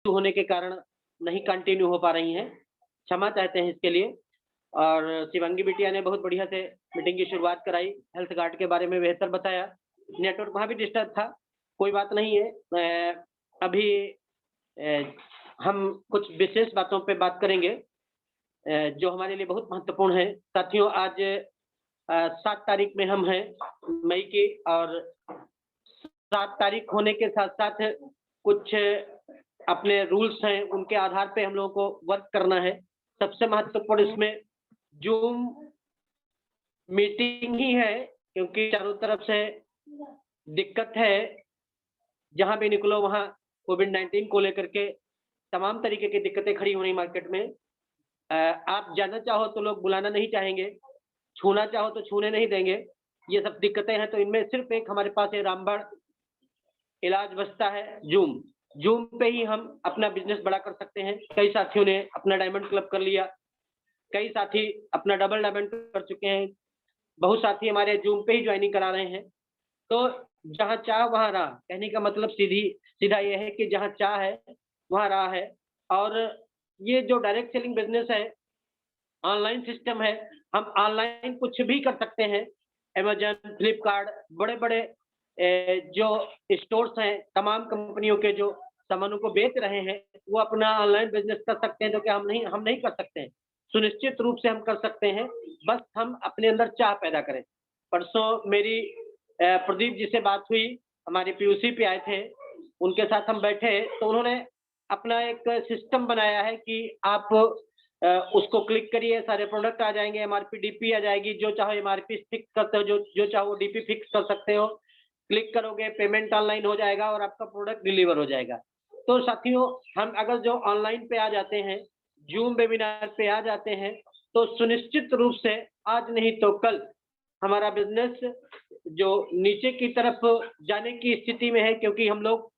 होने के कारण नहीं कंटिन्यू हो पा रही हैं। क्षमा चाहते हैं इसके लिए। और शिवांगी बिटिया ने बहुत बढ़िया से मीटिंग की शुरुआत कराई, हेल्थ कार्ड के बारे में बेहतर बताया। नेटवर्क वहाँ भी डिस्टर्ब था, कोई बात नहीं है। अभी अ, हम कुछ विशेष बातों पे बात करेंगे जो हमारे लिए बहुत महत्वपूर्ण है। साथियों, आज 7 तारीख में हम हैं मई की, और 7 तारीख होने के साथ-साथ कुछ अपने रूल्स हैं, उनके आधार पे हम लोगों को वर्क करना है। सबसे महत्वपूर्ण इसमें ज़ूम मीटिंग ही है, क्योंकि चारों तरफ से दिक्कत है। जहाँ भी निकलो वहाँ कोविड-19 को लेकर के तमाम तरीके की दिक्कतें खड़ी हो रही मार्केट में। आप जाना चाहो तो लोग बुलाना नहीं चाहेंगे, छूना चाहो तो छूने नहीं देंगे। ये सब दिक्कतें हैं, तो इनमें सिर्फ़ एक हमारे पास है रामबाण इलाज बचता है, ज़ूम। ज़ूम पे ही हम अपना बिज़नेस बड़ा कर सकते हैं। कई साथियों ने अपना डायमंड क्लब कर लिया, कई साथी अपना डबल डायमंड कर चुके हैं, बहुत साथी हमारे ज़ूम पे ही जॉइनिंग करा रहे हैं। तो जहाँ चाह वहाँ राह, कहने का मतलब सीधा ये है कि जहाँ चाह है, वहाँ राह है। और ये जो डायरेक्ट सेलिंग बिज़नेस है, ऑनलाइन सिस्टम है, हम ऑनलाइन कुछ भी कर सकते हैं। अमेज़न, फ्लिपकार्ट, बड़े-बड़े जो स्टोर्स हैं, तमाम कंपनियों के जो सामानों को बेच रहे हैं, वो अपना ऑनलाइन बिज़नेस कर सकते हैं, तो क्या हम नहीं कर सकते हैं? सुनिश्चित रूप से हम कर सकते हैं, बस हम अपने अंदर चाह पैदा करें। परसों मेरी प्रदीप जी से बात हुई, हमारे पीयूसी पे आए थे, उनके साथ हम बैठे, तो उन्होंने अपना एक सिस्टम बनाया है कि आप उसको क्लिक करिए, सारे प्रोडक्ट आ जाएँगे, एमआरपी, डीपी आ जाएगी, जो चाहो एमआरपी फिक्स करते हो, जो जो चाहो डीपी फिक्स कर सकते हो। क्लिक करोगे, पेमेंट ऑनलाइन हो जाएगा और आपका प्रोडक्ट डिलीवर हो जाएगा। तो साथियों, हम अगर जो ऑनलाइन पे आ जाते हैं, ज़ूम वेबिनार पे आ जाते हैं, तो सुनिश्चित रूप से आज नहीं तो कल हमारा बिज़नेस जो नीचे की तरफ जाने की स्थिति में है, क्योंकि हम लोग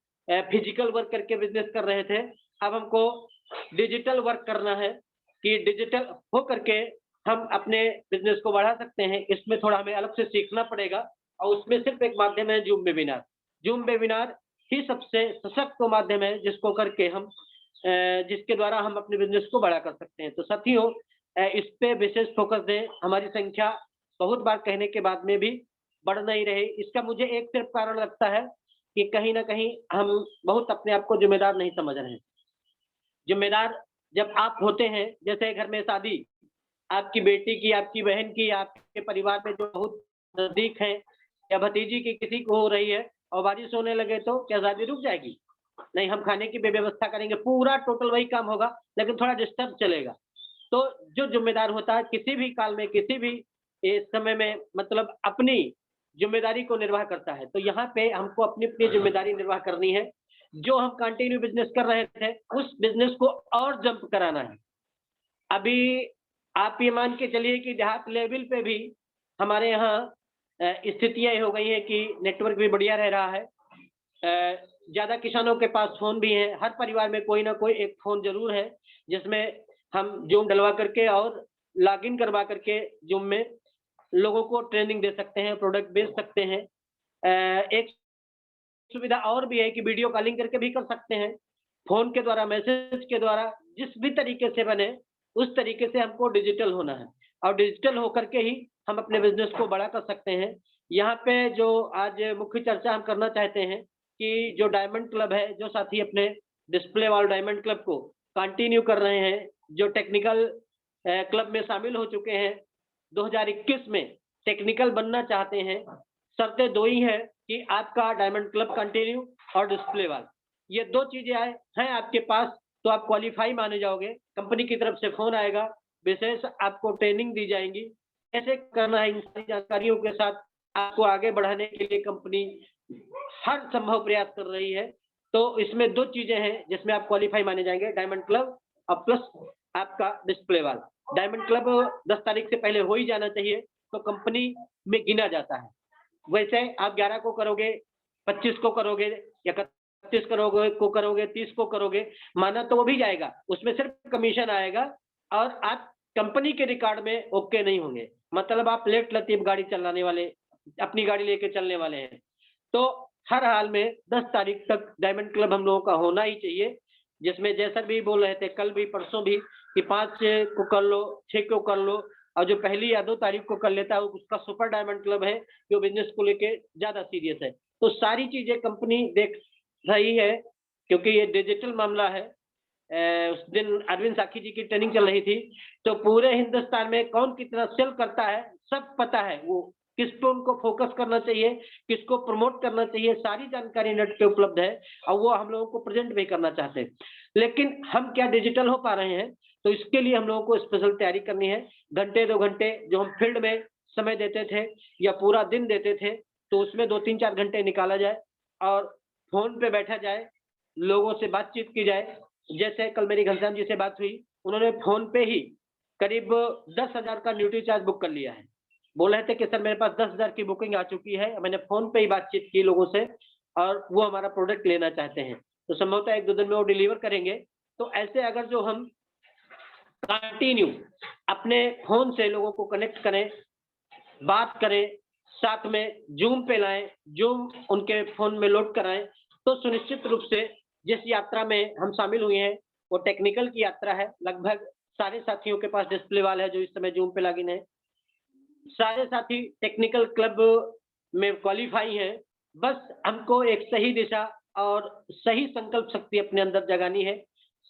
फिजिकल वर्क करके बिज़नेस कर रहे थे। अब हमको डिजिटल वर्क करना है कि डिजिटल हो करके हम अपने बिज़नेस को बढ़ा सकते हैं। इसमें थोड़ा हमें अलग से सीखना पड़ेगा, और उसमें सिर्फ़ एक माध्यम है ज़ूम वेबिनार। ज़ूम वेबिनार ही सबसे सशक्त माध्यम है जिसको करके हम जिसके द्वारा हम अपने बिज़नेस को बड़ा कर सकते हैं। तो साथियों, इस पे विशेष फ़ोकस दें। हमारी संख्या बहुत बार कहने के बाद में भी बढ़ नहीं रही। इसका मुझे एक सिर्फ़ कारण लगता है कि कहीं न कहीं हम बहुत अपने आप को ज़िम्मेदार नहीं समझ रहे हैं। ज़िम्मेदार जब आप होते हैं, जैसे घर में शादी, आपकी बेटी की, आपकी बहन की, आपके परिवार में जो बहुत नज़दीक हैं, या भतीजी की किसी को हो रही है और बारिश होने लगे, तो क्या शादी रुक जाएगी? नहीं, हम खाने की भी व्यवस्था करेंगे, पूरा टोटल वही काम होगा, लेकिन थोड़ा डिस्टर्ब चलेगा। तो जो ज़िम्मेदार होता है किसी भी काल में, किसी भी समय में, मतलब अपनी ज़िम्मेदारी को निर्वाह करता है। तो यहाँ पे हमको अपनी-अपनी ज़िम्मेदारी निर्वाह करनी है। जो हम कंटिन्यू बिज़नेस कर रहे थे, उस बिज़नेस को और जंप कराना है। अभी आप ये मान के चलिए कि देहात लेवल पे भी हमारे यहाँ स्थितियाँ ये हो गई हैं कि नेटवर्क भी बढ़िया रह रहा है। ज़्यादा किसानों के पास फ़ोन भी हैं, हर परिवार में कोई ना कोई एक फ़ोन ज़रूर है, जिसमें हम ज़ूम डलवा करके और लॉगिन करवा करके ज़ूम में लोगों को ट्रेनिंग दे सकते हैं, प्रोडक्ट बेच सकते हैं। एक सुविधा और भी है कि वीडियो कॉलिंग करके भी कर सकते हैं। फ़ोन के द्वारा, मैसेज के द्वारा, जिस भी तरीके से बने, उस तरीके से हमको डिजिटल होना है, और डिजिटल होकर के ही हम अपने बिज़नेस को बड़ा कर सकते हैं। यहाँ पे जो आज मुख्य चर्चा हम करना चाहते हैं कि जो डायमंड क्लब है, जो साथी अपने डिस्प्ले वॉल डायमंड क्लब को कंटिन्यू कर रहे हैं, जो टेक्निकल क्लब में शामिल हो चुके हैं, 2021 में टेक्निकल बनना चाहते हैं, शर्तें 2 ही हैं कि आपका डायमंड क्लब कंटिन्यू और डिस्प्ले वॉल। ये 2 चीज़ें हैं आपके पास, तो आप क्वालीफाई माने जाओगे। कंपनी की तरफ से फ़ोन आएगा, विशेष आपको ट्रेनिंग दी जाएँगी। कैसे करना है, इन सारी जानकारियों के साथ आपको आगे बढ़ाने के लिए कंपनी हर संभव प्रयास कर रही है। तो इसमें 2 चीज़ें हैं जिसमें आप क्वालीफाई माने जाएँगे, डायमंड क्लब और प्लस आपका डिस्प्ले वॉल। डायमंड क्लब 10 तारीख से पहले हो ही जाना चाहिए, तो कंपनी में गिना जाता है। वैसे आप 11 को करोगे, 25 को करोगे, या 31 करोगे, 30 को करोगे, माना तो वो भी जाएगा, उसमें सिर्फ़ कमीशन आएगा, और आप कंपनी के रिकॉर्ड में ओके नहीं होंगे। मतलब आप लेट लतीफ़ गाड़ी चलाने वाले, अपनी गाड़ी लेके चलने वाले हैं। तो हर हाल में 10 तारीख तक डायमंड क्लब हम लोगों का होना ही चाहिए। जिसमें जैसा भी बोल रहे थे कल भी परसों भी कि 5 को कर लो, 6 को कर लो, और जो पहली या 2 तारीख को कर लेता है उसका सुपर डायमंड क्लब है, जो बिजनेस को लेके ज़्यादा सीरियस है। तो सारी चीज़ें कंपनी देख रही है, क्योंकि ये डिजिटल मामला है। उस दिन अरविंद साखी जी की ट्रेनिंग चल रही थी, तो पूरे हिंदुस्तान में कौन कितना सेल करता है सब पता है, वो किस पे उनको फोकस करना चाहिए, किसको प्रमोट करना चाहिए, सारी जानकारी नेट पे उपलब्ध है और वो हम लोगों को प्रेजेंट भी करना चाहते हैं। लेकिन हम क्या डिजिटल हो पा रहे हैं, तो इसके लिए हम लोगों को स्पेशल तैयारी करनी है। घंटे 2 घंटे जो हम फील्ड में समय देते थे या पूरा दिन देते थे, तो उसमें 2 3 4 घंटे निकाला जाए और फ़ोन पे बैठा जाए, लोगों से बातचीत की जाए। जैसे कल मेरी घनश्याम जी से बात हुई, उन्होंने फ़ोन पे ही करीब 10,000 का न्यूट्री चार्ज बुक कर लिया है। बोल रहे थे कि सर मेरे पास 10,000 की बुकिंग आ चुकी है, मैंने फ़ोन पे ही बातचीत की लोगों से और वो हमारा प्रोडक्ट लेना चाहते हैं। तो संभवतः 1-2 दिन में वो डिलीवर करेंगे। तो ऐसे अगर जो हम कंटिन्यू अपने फ़ोन से लोगों को कनेक्ट करें, बात करें, साथ में ज़ूम पे लाएँ, ज़ूम उनके फ़ोन में लोड कराएँ, तो सुनिश्चित रूप से जिस यात्रा में हम शामिल हुए हैं, वो टेक्निकल की यात्रा है। लगभग सारे साथियों के पास डिस्प्ले वाला है जो इस समय ज़ूम पे लॉगिन है। सारे साथी टेक्निकल क्लब में क्वालीफाई हैं। बस हमको एक सही दिशा और सही संकल्प शक्ति अपने अंदर जगानी है,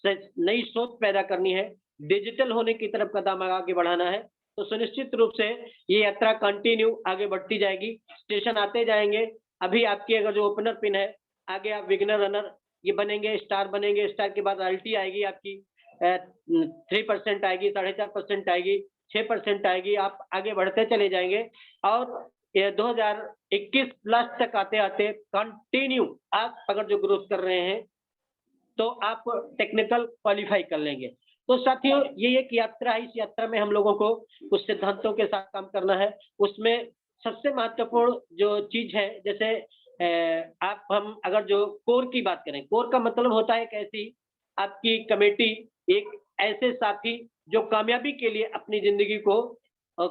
नई सोच पैदा करनी है, डिजिटल होने की तरफ कदम आगे बढ़ाना है। तो सुनिश्चित रूप से ये यात्रा कंटिन्यू आगे बढ़ती जाएगी, स्टेशन आते जाएंगे। अभी आपकी अगर जो ओपनर पिन है, आगे आप बिगिनर रनर ये बनेंगे, स्टार बनेंगे, स्टार के बाद अल्टी आएगी आपकी, 3% आएगी, 4.5% आएगी, 6% आएगी, आप आगे बढ़ते चले जाएंगे और ये 2021 लास्ट तक आते-आते कंटिन्यू आप अगर जो ग्रोथ कर रहे हैं, तो आप टेक्निकल क्वालीफाई कर लेंगे। तो साथियों ये एक यात्रा है, इस यात्रा में हम लोगों को कुछ सिद्धांतों के साथ काम करना है। उसमें सबसे महत्वपूर्ण जो चीज़ है, जैसे आप हम अगर जो कोर की बात करें, कोर का मतलब होता है एक ऐसी आपकी कमेटी, एक ऐसे साथी जो कामयाबी के लिए अपनी ज़िंदगी को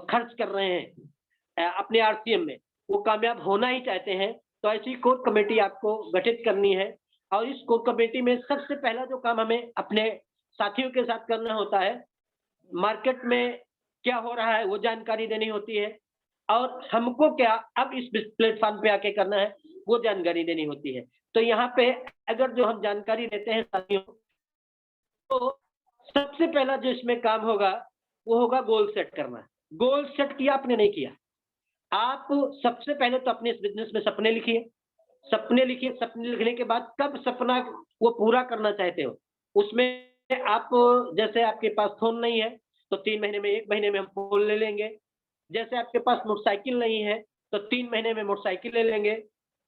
खर्च कर रहे हैं अपने आरसीएम में, वो कामयाब होना ही चाहते हैं, तो ऐसी कोर कमेटी आपको गठित करनी है। और इस कोर कमेटी में सबसे पहला जो काम हमें अपने साथियों के साथ करना होता है, मार्केट में क्या हो रहा है वो जानकारी देनी होती है और हमको क्या अब इस प्लेटफॉर्म पे आके करना है वो जानकारी देनी होती है। तो यहाँ पे अगर जो हम जानकारी देते हैं साथियों, तो सबसे पहला जो इसमें काम होगा वो होगा गोल सेट करना। गोल सेट किया आपने नहीं किया, आप सबसे पहले तो अपने इस बिजनेस में सपने लिखिए। सपने लिखिए, सपने लिखने के बाद कब सपना वो पूरा करना चाहते हो, उसमें आप जैसे आपके पास फ़ोन नहीं है, तो 3 महीने में 1 महीने में हम फ़ोन ले लेंगे। जैसे आपके पास मोटरसाइकिल नहीं है, तो 3 महीने में मोटरसाइकिल ले लेंगे,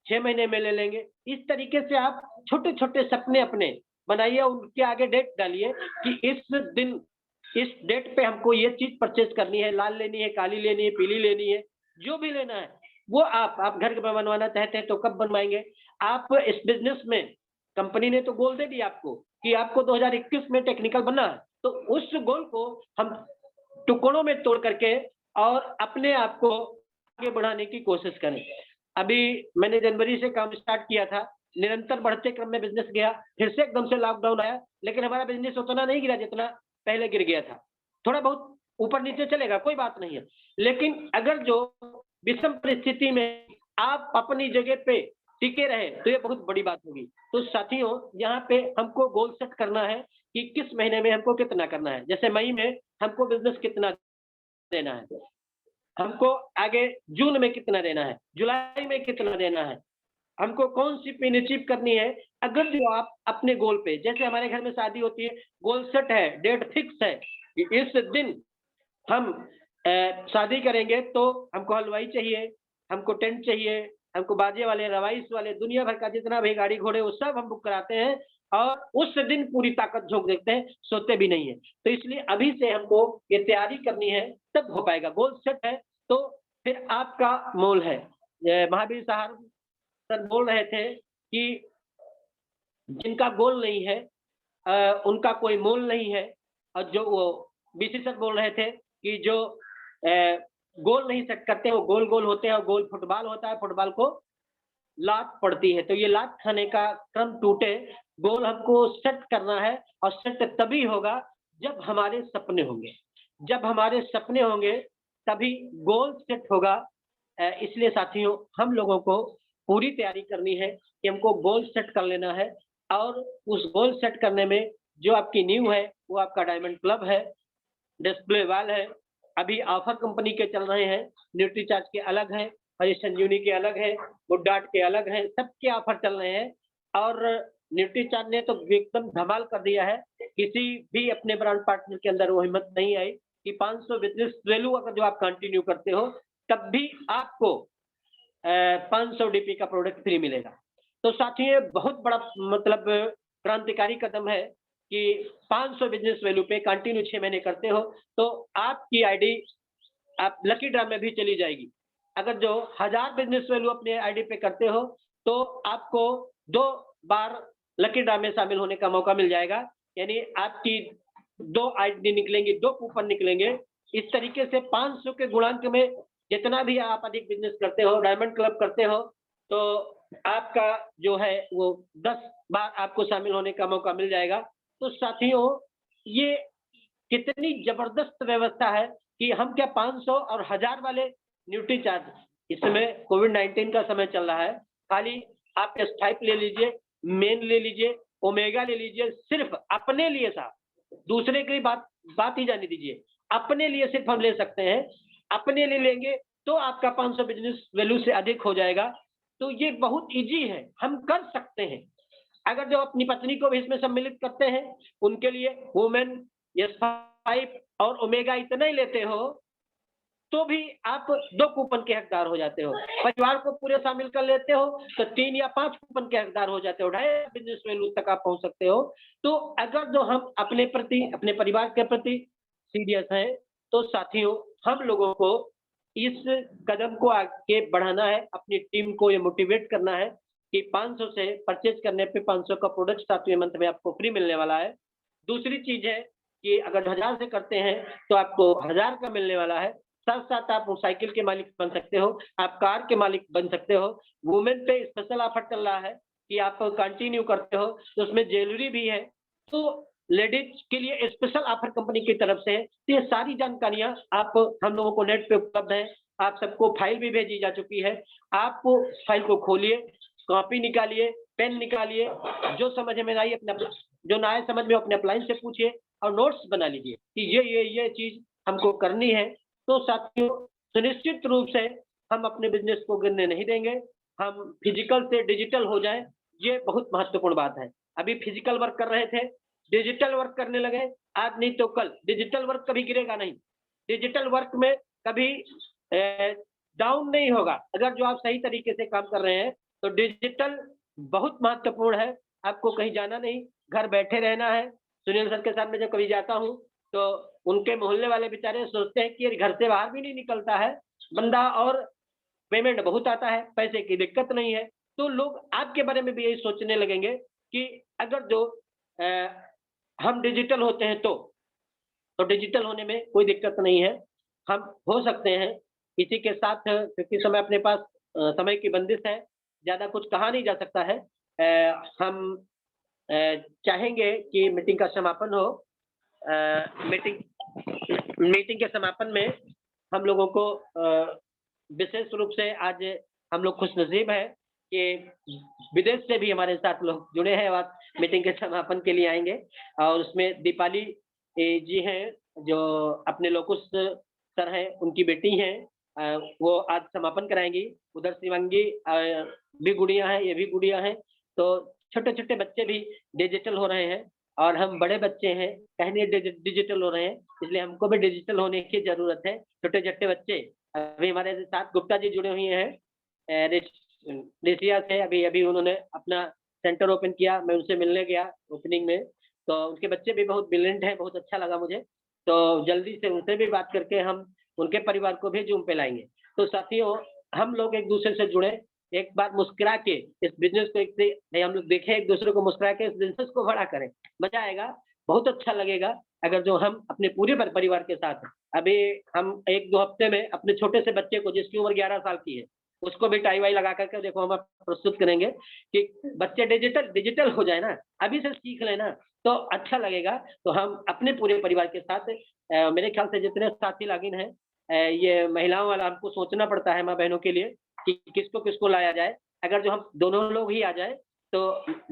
6 महीने में ले लेंगे। इस तरीके से आप छोटे-छोटे सपने अपने बनाइए, उनके आगे डेट डालिए कि इस दिन, इस डेट पे हमको ये चीज़ परचेज़ करनी है, लाल लेनी है, काली लेनी है, पीली लेनी है, जो भी लेना है, वो आप घर पे बनवाना चाहते हैं तो कब बनवाएँगे? आप इस बिज़नेस में कंपनी ने तो गोल दे दिया आपको कि आपको 2021 में टेक्निकल बनना है, तो उस गोल को हम टुकड़ों में तोड़ करके और अपने आप को आगे बढ़ाने की कोशिश करें। अभी मैंने जनवरी से काम स्टार्ट किया था, निरंतर बढ़ते क्रम में बिज़नेस गया, फिर से एकदम से लॉकडाउन आया, लेकिन हमारा बिज़नेस उतना नहीं गिरा जितना पहले गिर गया था। थोड़ा बहुत ऊपर-नीचे चलेगा, कोई बात नहीं है। लेकिन अगर जो विषम परिस्थिति में आप अपनी जगह पे टिके रहे, तो ये बहुत बड़ी बात होगी। तो साथियों, यहाँ पे हमको गोल सेट करना है कि किस महीने में हमको कितना करना है। जैसे मई में हमको बिज़नेस कितना देना है, हमको आगे जून में कितना देना है, जुलाई में कितना देना है, हमको कौन-सी पिन अचीव करनी है। अगर जो आप अपने गोल पे, जैसे हमारे घर में शादी होती है, गोल सेट है, डेट फिक्स है कि इस दिन हम शादी करेंगे तो हमको हलवाई चाहिए, हमको टेंट चाहिए, हमको बाजे वाले, रवाइस वाले, दुनिया भर का जितना भी गाड़ी घोड़े वो सब हम बुक कराते हैं और उस दिन पूरी ताकत झोंक देते हैं, सोते भी नहीं है। तो इसलिए अभी से हमको ये तैयारी करनी है, तब हो पाएगा। गोल सेट है तो फिर आपका मोल है। महावीर साहब सर बोल रहे थे कि जिनका गोल नहीं है उनका कोई मोल नहीं है। और जो वो बीसी सर बोल रहे थे कि जो गोल नहीं सेट करते वो गोल-गोल होते हैं और गोल फुटबॉल होता है, फुटबॉल को लात पड़ती है। तो ये लात खाने का क्रम टूटे गोल हमको सेट करना है और सेट तभी होगा जब हमारे सपने होंगे। जब हमारे सपने होंगे तभी गोल सेट होगा। इसलिए साथियों हम लोगों को पूरी तैयारी करनी है कि हमको गोल सेट कर लेना है और उस गोल सेट करने में जो आपकी नींव है वो आपका डायमंड क्लब है, डिस्प्ले वॉल है। अभी ऑफर कंपनी के चल रहे हैं, न्यूट्रीचार्ज के अलग हैं, हरी संजीवनी के अलग हैं, गुड डाइट के अलग हैं, सबके ऑफर चल रहे हैं और न्यूट्रीचार्ज ने तो एकदम धमाल कर दिया है। किसी भी अपने ब्रांड पार्टनर के अंदर वो हिम्मत नहीं आई कि 500 बिजनेस वैल्यू अगर जो आप कंटिन्यू करते हो तब भी आपको 500 डीपी का प्रोडक्ट फ्री मिलेगा। तो साथियों ये बहुत बड़ा मतलब क्रांतिकारी कदम है कि 500 बिजनेस वैल्यू पे कंटिन्यू 6 महीने करते हो तो आपकी आईडी आप लकी ड्रा में भी चली जाएगी। अगर जो 1000 बिजनेस वैल्यू अपने आईडी पे करते हो तो आपको 2 बार लकी ड्रा में शामिल होने का मौका मिल जाएगा। यानी आपकी 2 आईडी निकलेंगी, 2 कूपन निकलेंगे। इस तरीके से 500 के गुणांक में जितना भी आप अधिक बिजनेस करते हो, डायमंड क्लब करते हो, तो आपका जो है वो 10 बार आपको शामिल होने का मौका मिल जाएगा। तो साथियों ये कितनी जबरदस्त व्यवस्था है कि हम क्या 500 और 1000 वाले न्यूट्रीचार्ज, इस समय कोविड-19 का समय चल रहा है, खाली आप S5 ले लीजिए, मेन ले लीजिए, ओमेगा ले लीजिए, सिर्फ अपने लिए साहब, दूसरे की बात ही जाने दीजिए, अपने लिए सिर्फ हम ले सकते हैं, अपने लिए लेंगे तो आपका 500 बिजनेस वैल्यू से अधिक हो जाएगा। तो ये बहुत ईज़ी है, हम कर सकते हैं। अगर जो अपनी पत्नी को भी इसमें सम्मिलित करते हैं, उनके लिए वुमेन S5 और ओमेगा इतना ही लेते हो, तो भी आप 2 कूपन के हकदार हो जाते हो। परिवार को पूरे शामिल कर लेते हो, तो 3 या 5 कूपन के हकदार हो जाते हो, ढाई बिज़नेस वैल्यू तक आप पहुँच सकते हो। तो अगर जो हम अपने प्रति, अपने परिवार के प्रति सीरियस हैं, तो साथियों हम लोगों को इस कदम को आगे बढ़ाना है, अपनी टीम को ये मोटिवेट करना है कि 500 से परचेज़ करने पे 500 का प्रोडक्ट 7वें मंथ में आपको फ्री मिलने वाला है। दूसरी चीज़ है कि अगर 1000 से करते हैं, तो आपको 1000 का मिलने वाला है। साथ-साथ आप साइकिल के मालिक बन सकते हो, आप कार के मालिक बन सकते हो। वुमेन पे स्पेशल ऑफर चल रहा है कि आप कंटिन्यू करते हो, तो उसमें ज्वेलरी भी है। तो लेडीज़ के लिए स्पेशल ऑफर कंपनी की तरफ से है। तो ये सारी जानकारियाँ आप हम लोगों को नेट पे उपलब्ध है। आप सबको फाइल भी भेजी जा चुकी है। आप फाइल को खोलिए, कॉपी निकालिए, पेन निकालिए, जो समझ में आई अपने जो ना आए समझ में अपने अपलाइन से पूछिए और नोट्स बना लीजिए कि ये चीज़ हमको करनी है। तो साथियों सुनिश्चित रूप से हम अपने बिज़नेस को गिरने नहीं देंगे। हम फिज़िकल से डिजिटल हो जाएँ, ये बहुत महत्वपूर्ण बात है। अभी फिज़िकल वर्क कर रहे थे, डिजिटल वर्क करने लगे, आज नहीं तो कल। डिजिटल वर्क कभी गिरेगा नहीं। डिजिटल वर्क में कभी डाउन नहीं होगा। अगर जो आप सही तरीके से काम कर रहे हैं, तो डिजिटल बहुत महत्वपूर्ण है। आपको कहीं जाना नहीं, घर बैठे रहना है। सुनील सर के साथ मैं जब कभी जाता हूँ, तो उनके मोहल्ले वाले बेचारे सोचते हैं कि ये घर से बाहर भी नहीं निकलता है बंदा और पेमेंट बहुत आता है, पैसे की दिक्कत नहीं है। तो लोग आपके बारे में भी यही सोचने लगेंगे कि अगर जो अ, हम डिजिटल होते हैं तो डिजिटल होने में कोई दिक्कत नहीं है। हम हो सकते हैं। इसी के साथ क्योंकि समय अपने पास समय की बंदिश है, ज़्यादा कुछ कहा नहीं जा सकता है। हम अ, चाहेंगे कि मीटिंग का समापन हो। मीटिंग मीटिंग के समापन में हम लोगों को विशेष रूप से आज हम लोग खुशनसीब हैं कि विदेश से भी हमारे साथ लोग जुड़े हैं और मीटिंग के समापन के लिए आएँगे और उसमें दीपाली जी हैं, जो अपने लोकुश सर हैं, उनकी बेटी हैं। वो आज समापन कराएँगी। उधर शिवांगी भी गुड़िया हैं, ये भी गुड़िया हैं। तो छोटे-छोटे बच्चे भी डिजिटल हो रहे हैं और हम बड़े बच्चे हैं, कहीं नहीं डिजिटल हो रहे हैं, इसलिए हमको भी डिजिटल होने की ज़रूरत है। छोटे-छोटे बच्चे अभी हमारे साथ गुप्ता जी जुड़े हुए हैं। ऋषिया से अभी उन्होंने अपना सेंटर ओपन किया, मैं उनसे मिलने गया ओपनिंग में, तो उनके बच्चे भी बहुत ब्रिलिएंट हैं, बहुत अच्छा लगा मुझे। तो जल्दी से उनसे भी बात करके हम उनके परिवार को भी ज़ूम पे लाएँगे। तो साथियों, हम लोग एक-दूसरे से जुड़े, एक बार मुस्कुरा के इस बिज़नेस को एक से नहीं हम लोग देखें एक-दूसरे को मुस्कुरा के इस बिज़नेस को बड़ा करें, मज़ा आएगा, बहुत अच्छा लगेगा अगर जो हम अपने पूरे परिवार के साथ अभी हम 1-2 हफ्ते में अपने छोटे से बच्चे को जिसकी उम्र 11 साल की है, उसको भी टाई वाई लगा करके देखो हम प्रस्तुत करेंगे कि बच्चे डिजिटल हो जाए ना, अभी से सीख लेना तो अच्छा लगेगा। तो हम अपने पूरे परिवार के साथ मेरे ख्याल से जितने साथी लॉगिन हैं, ये महिलाओं वाला हमको सोचना पड़ता है माँ बहनों के लिए कि किसको किसको लाया जाए। अगर जो हम दोनों लोग ही आ जाए तो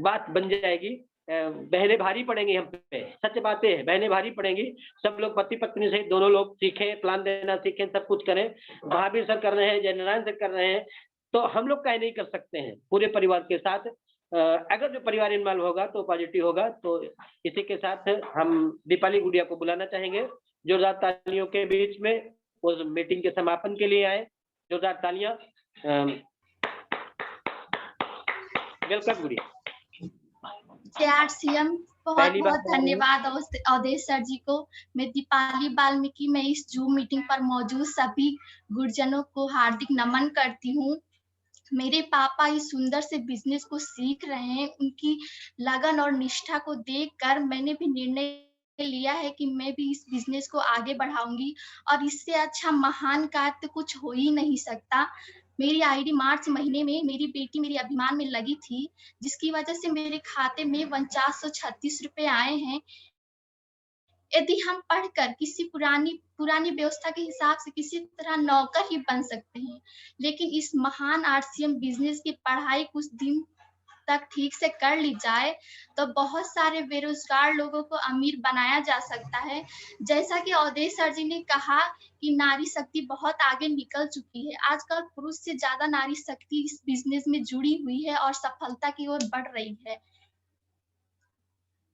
बात बन जाएगी। बहनें भारी पड़ेंगी हम पे, सच बातें हैं, बहनें भारी पड़ेंगी। सब लोग पति पत्नी सहित दोनों लोग सीखें, प्लान देना सीखें, सब कुछ करें। महावीर सर कर रहे हैं, जयनारायण सर कर रहे हैं, तो हम लोग काहे नहीं कर सकते हैं पूरे परिवार के साथ। अगर जो परिवार इन्वॉल्व होगा तो पॉजिटिव होगा। तो इसी के साथ हम दीपाली गुड़िया को बुलाना चाहेंगे जोरदार तालियों के बीच में, उस मीटिंग के समापन के लिए आए। जोरदार तालियां। वेलकम गुड़िया। सीएम बहुत बहुत धन्यवाद अवधेश सर जी को। मैं दीपाली वाल्मीकि में इस जूम मीटिंग पर मौजूद सभी गुरुजनों को हार्दिक नमन करती हूँ। मेरे पापा इस सुंदर से बिजनेस को सीख रहे हैं। उनकी लगन और निष्ठा को देखकर मैंने भी निर्णय लिया है कि मैं भी इस बिजनेस को आगे बढ़ाऊंगी और इससे अच्छा महान कार्य तो कुछ हो ही नहीं सकता। मेरी आईडी मार्च महीने में मेरी बेटी मेरी अभिमान में लगी थी, जिसकी वजह से मेरे खाते में 4936 रुपए आए हैं। यदि हम पढ़कर किसी पुरानी व्यवस्था के हिसाब से किसी तरह नौकर ही बन सकते हैं, लेकिन इस महान आरसीएम बिजनेस की पढ़ाई कुछ दिन तक ठीक से कर ली जाए तो बहुत सारे बेरोजगार लोगों को अमीर बनाया जा सकता है। जैसा कि अवधेश सर जी ने कहा कि नारी शक्ति बहुत आगे निकल चुकी है। आजकल पुरुष से ज्यादा नारी शक्ति इस बिजनेस में जुड़ी हुई है और सफलता की ओर बढ़ रही है।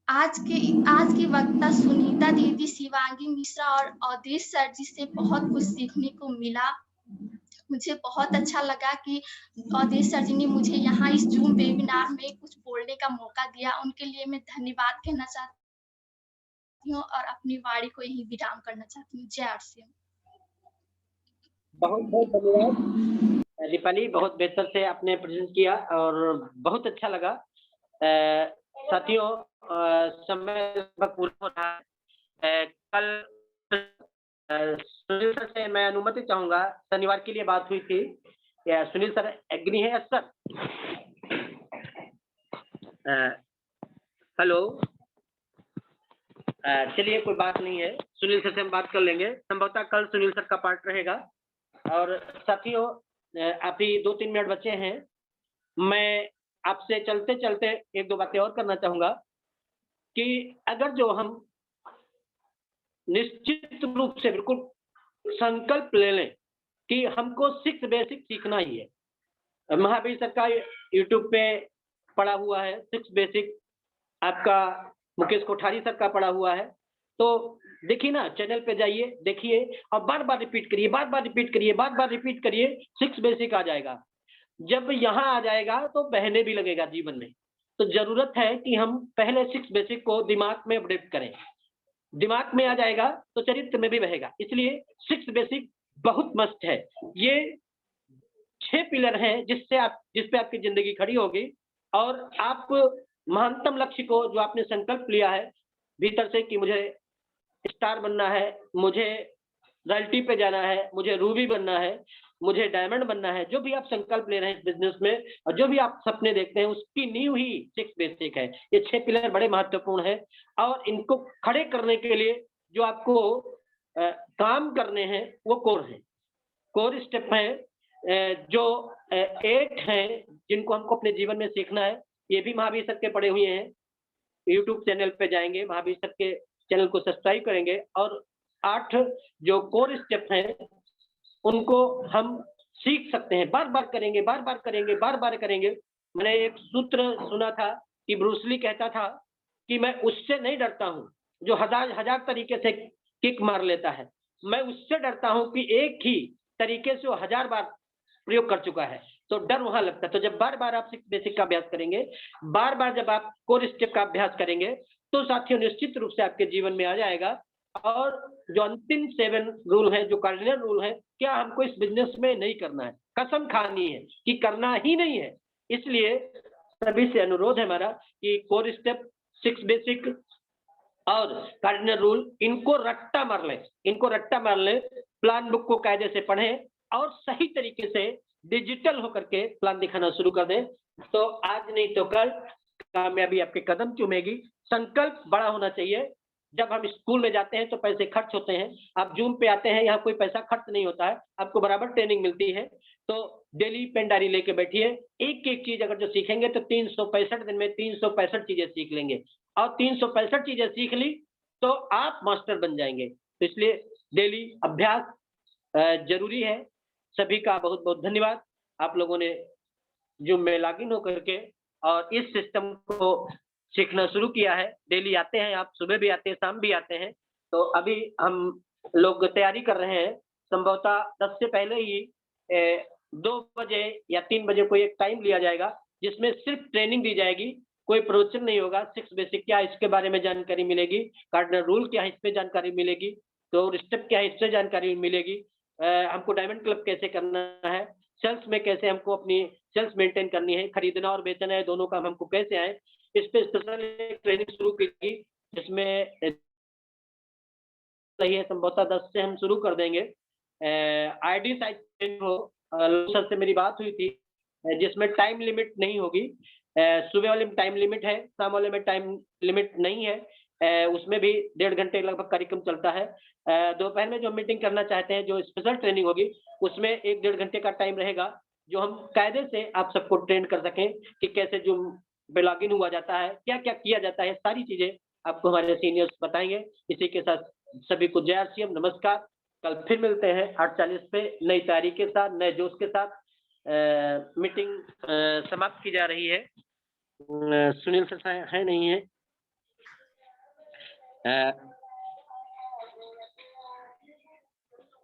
आज की वक्ता सुनीता दीदी, शिवांगी मिश्रा और अवधेश सर जी से बहुत कुछ सीखने को मिला। मुझे बहुत अच्छा लगा कि अवधेश सर जी ने मुझे यहाँ इस जूम वेबिनार में कुछ बोलने का मौका दिया। उनके लिए मैं धन्यवाद कहना चाहती हूँ और अपनी वाणी को यही विराम करना चाहती हूँ। जय आरसीएम। बहुत बहुत धन्यवाद दीपाली, बहुत बेहतर से आपने प्रेजेंट किया और बहुत अच्छा लगा। साथियों, समय लगभग पूरा हो रहा है। कल सुनील सर से मैं अनुमति चाहूंगा, शनिवार के लिए बात हुई थी, या सुनील सर एग्री है सर? हेलो, चलिए कोई बात नहीं है, सुनील सर से हम बात कर लेंगे। संभवतः कल सुनील सर का पार्ट रहेगा। और साथियों, अभी 2-3 मिनट बचे हैं। मैं आपसे चलते चलते 1-2 बातें और करना चाहूंगा कि अगर जो हम निश्चित रूप से बिल्कुल संकल्प ले लें कि हमको 6 बेसिक सीखना ही है। महावीर सर का यूट्यूब पे पड़ा हुआ है 6 बेसिक, आपका मुकेश कोठारी सर का पड़ा हुआ है। तो देखिए ना, चैनल पे जाइए, देखिए और बार बार रिपीट करिए, बार बार रिपीट करिए, बार बार रिपीट करिए, 6 बेसिक आ जाएगा। जब यहाँ आ जाएगा तो बहने भी लगेगा जीवन में। तो जरूरत है कि हम पहले 6 बेसिक को दिमाग में अपडेट करें। दिमाग में आ जाएगा तो चरित्र में भी बहेगा। इसलिए 6 बेसिक बहुत मस्त है। ये 6 पिलर हैं जिस पे आपकी जिंदगी खड़ी होगी और आप महानतम लक्ष्य को जो आपने संकल्प लिया है भीतर से कि मुझे स्टार बनना है, मुझे रॉयल्टी पे जाना है, मुझे रूबी बनना है, मुझे डायमंड बनना है, जो भी आप संकल्प ले रहे हैं इस बिजनेस में और जो भी आप सपने देखते हैं, उसकी नींव ही 6 बेसिक है। ये 6 पिलर बड़े महत्वपूर्ण है और इनको खड़े करने के लिए जो आपको काम करने हैं वो कोर है, कोर स्टेप है, जो 8 हैं जिनको हमको अपने जीवन में सीखना है। ये भी महावीर सर के पड़े हुए हैं। यूट्यूब चैनल पे जाएंगे, महावीर सर के चैनल को सब्सक्राइब करेंगे और 8 जो कोर स्टेप हैं उनको हम सीख सकते हैं। बार बार करेंगे, बार बार करेंगे, बार बार करेंगे। मैंने एक सूत्र सुना था कि ब्रूस ली कहता था कि मैं उससे नहीं डरता हूँ जो हजार तरीके से किक मार लेता है, मैं उससे डरता हूँ कि एक ही तरीके से वो 1000 बार प्रयोग कर चुका है। तो डर वहां लगता है। तो जब बार बार आप 6 बेसिक का अभ्यास करेंगे, बार बार जब आप कोर स्टेप का अभ्यास करेंगे तो साथियों निश्चित रूप से आपके जीवन में आ जाएगा। और जो अंतिम 7 रूल है, जो कार्डिनल रूल है, क्या हमको इस बिजनेस में नहीं करना है, कसम खानी है कि करना ही नहीं है। इसलिए सभी से अनुरोध है हमारा कि कोर स्टेप, 6 बेसिक और कार्डिनल रूल, इनको रट्टा मार लें, प्लान बुक को कायदे से पढ़ें और सही तरीके से डिजिटल होकर के प्लान दिखाना शुरू कर दें, तो आज नहीं तो कल कामयाबी आपके कदम चूमेगी। संकल्प बड़ा होना चाहिए। जब हम स्कूल में जाते हैं तो पैसे खर्च होते हैं, आप जूम पे आते हैं, यहाँ कोई पैसा खर्च नहीं होता है, आपको बराबर ट्रेनिंग मिलती है। तो डेली पेन डायरी लेके बैठिए, एक-एक चीज़ अगर जो सीखेंगे तो 365 दिन में 365 चीज़ें सीख लेंगे, और 365 चीज़ें सीख ली, तो आप मास्टर बन जाएँगे। तो इसलिए डेली अभ्यास ज़रूरी है। सभी का बहुत-बहुत धन्यवाद। आप लोगों ने जूम में लॉगिन होकर के और इस सिस्टम को सीखना शुरू किया है। डेली आते हैं आप, सुबह भी आते हैं, शाम भी आते हैं। तो अभी हम लोग तैयारी कर रहे हैं, संभवतः 10 से पहले ही 2 बजे या 3 बजे कोई एक टाइम लिया जाएगा, जिसमें सिर्फ ट्रेनिंग दी जाएगी, कोई प्रवचन नहीं होगा। 6 बेसिक क्या है इसके बारे में जानकारी मिलेगी, कार्डिनल रूल क्या है इस पे जानकारी मिलेगी, तो स्टेप क्या है इससे जानकारी मिलेगी। हमको डायमंड क्लब कैसे करना है, सेल्स में कैसे हमको अपनी सेल्स मेंटेन करनी है, खरीदना और बेचना है, दोनों काम हमको कैसे आए, इस पे स्पेशल एक ट्रेनिंग शुरू की गई, जिसमें सही है संभवतः 10 से हम शुरू कर देंगे। आईडी साइट ट्रेनिंग हो, सर से मेरी बात हुई थी, जिसमें टाइम लिमिट नहीं होगी। सुबह वाले में टाइम लिमिट है, शाम वाले में टाइम लिमिट नहीं है। उसमें भी 1.5 घंटे लगभग कार्यक्रम चलता है। दोपहर में जो मीटिंग करना चाहते हैं, जो स्पेशल ट्रेनिंग होगी, उसमें 1 डेढ़ घंटे का टाइम रहेगा, जो हम कायदे से आप सबको ट्रेन कर सकें कि कैसे जूम पे लॉगिन हुआ जाता है, क्या-क्या किया जाता है, सारी चीज़ें आपको हमारे सीनियर्स बताएँगे। इसी के साथ सभी को जय आरसीएम, नमस्कार। कल फिर मिलते हैं 8:40 पे नई तैयारी के साथ, नए जोश के साथ। मीटिंग समाप्त की जा रही है। सुनील सर शायद है नहीं है।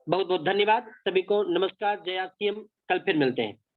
बहुत-बहुत धन्यवाद सभी को, नमस्कार, जय आरसीएम। कल फिर मिलते हैं।